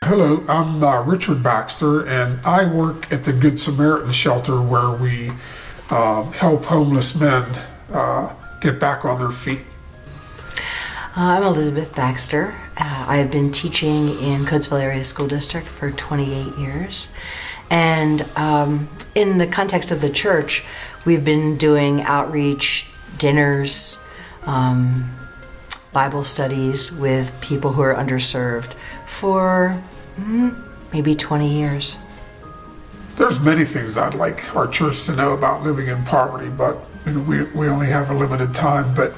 Hello, I'm Richard Baxter, and I work at the Good Samaritan Shelter where we help homeless men get back on their feet. I'm Elizabeth Baxter. I have been teaching in Coatesville Area School District for 28 years. And in the context of the church, we've been doing outreach, dinners, Bible studies with people who are underserved for maybe 20 years. There's many things I'd like our church to know about living in poverty, but we only have a limited time. But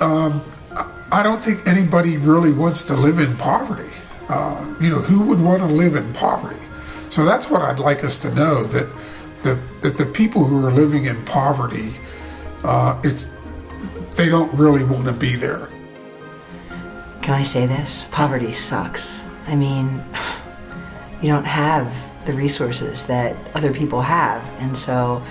I don't think anybody really wants to live in poverty. Who would want to live in poverty? So that's what I'd like us to know, that the people who are living in poverty, they don't really want to be there. Can I say this? Poverty sucks. I mean, you don't have the resources that other people have, and so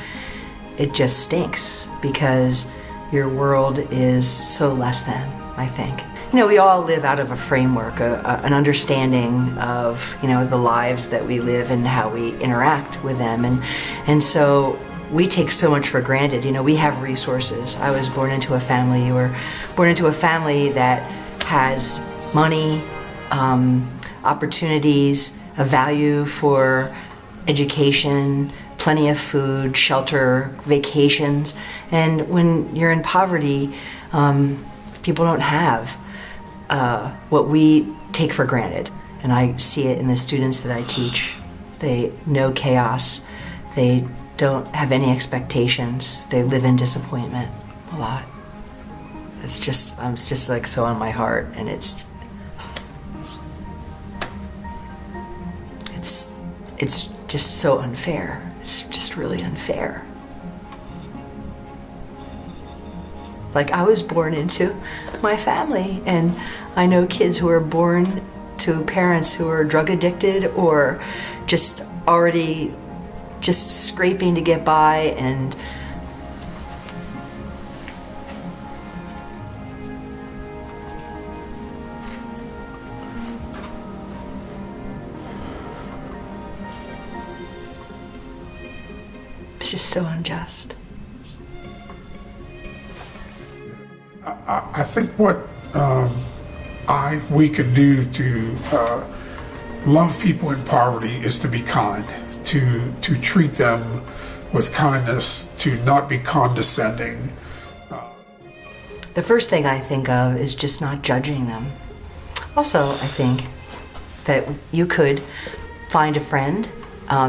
it just stinks because your world is so less than, I think. We all live out of a framework, an understanding of, the lives that we live and how we interact with them, and so we take so much for granted. We have resources. I was born into a family. You were born into a family that has money, opportunities, a value for education, plenty of food, shelter, vacations. And when you're in poverty, people don't have what we take for granted. And I see it in the students that I teach. They know chaos. They don't have any expectations. They live in disappointment a lot. It's just like so on my heart, and it's just so unfair. It's just really unfair. Like, I was born into my family, and I know kids who are born to parents who are drug addicted or just already just scraping to get by, and it's just so unjust. I think what we could do to love people in poverty is to be kind, to treat them with kindness, to not be condescending. The first thing I think of is just not judging them. Also, I think that you could find a friend.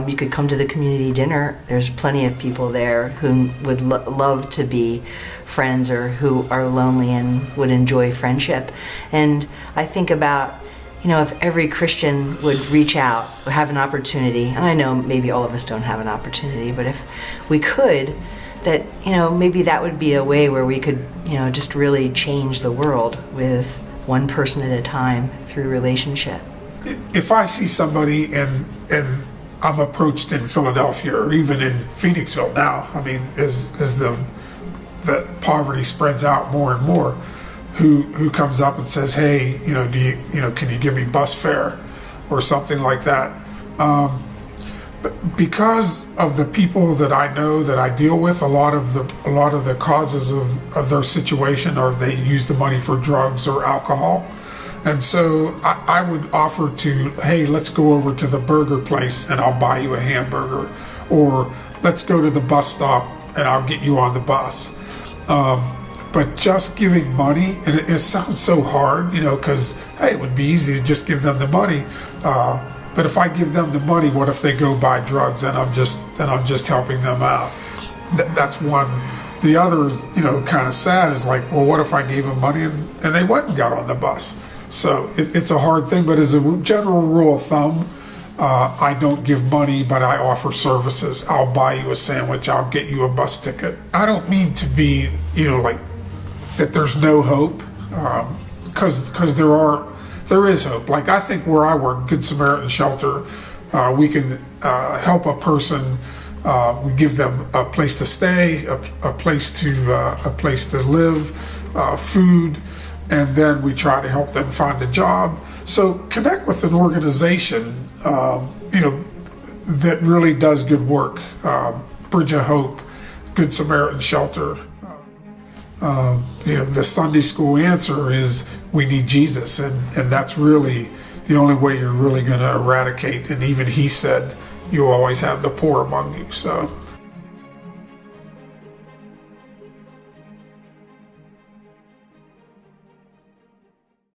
You could come to the community dinner. There's plenty of people there who would love to be friends or who are lonely and would enjoy friendship. And I think about, if every Christian would reach out, would have an opportunity, and I know maybe all of us don't have an opportunity, but if we could, that, maybe that would be a way where we could, just really change the world with one person at a time through relationship. If I see somebody and I'm approached in Philadelphia or even in Phoenixville now, as the poverty spreads out more and more, who comes up and says, hey, can you give me bus fare or something like that? But because of the people that I know, that I deal with, a lot of the causes of their situation are they use the money for drugs or alcohol. And so I would offer to, hey, let's go over to the burger place and I'll buy you a hamburger. Or let's go to the bus stop and I'll get you on the bus. But just giving money, and it sounds so hard, because, hey, it would be easy to just give them the money. But if I give them the money, what if they go buy drugs? Then I'm just helping them out. That's one. The other, kind of sad is like, well, what if I gave them money and they went and got on the bus? So it's a hard thing, but as a general rule of thumb, I don't give money, but I offer services. I'll buy you a sandwich. I'll get you a bus ticket. I don't mean to be, like that there's no hope, because there is hope. Like, I think where I work, Good Samaritan Shelter, we can help a person. We give them a place to stay, a place to live, food. And then we try to help them find a job. So connect with an organization, that really does good work. Bridge of Hope, Good Samaritan Shelter. The Sunday school answer is we need Jesus, and that's really the only way you're really going to eradicate. And even he said, you always have the poor among you. So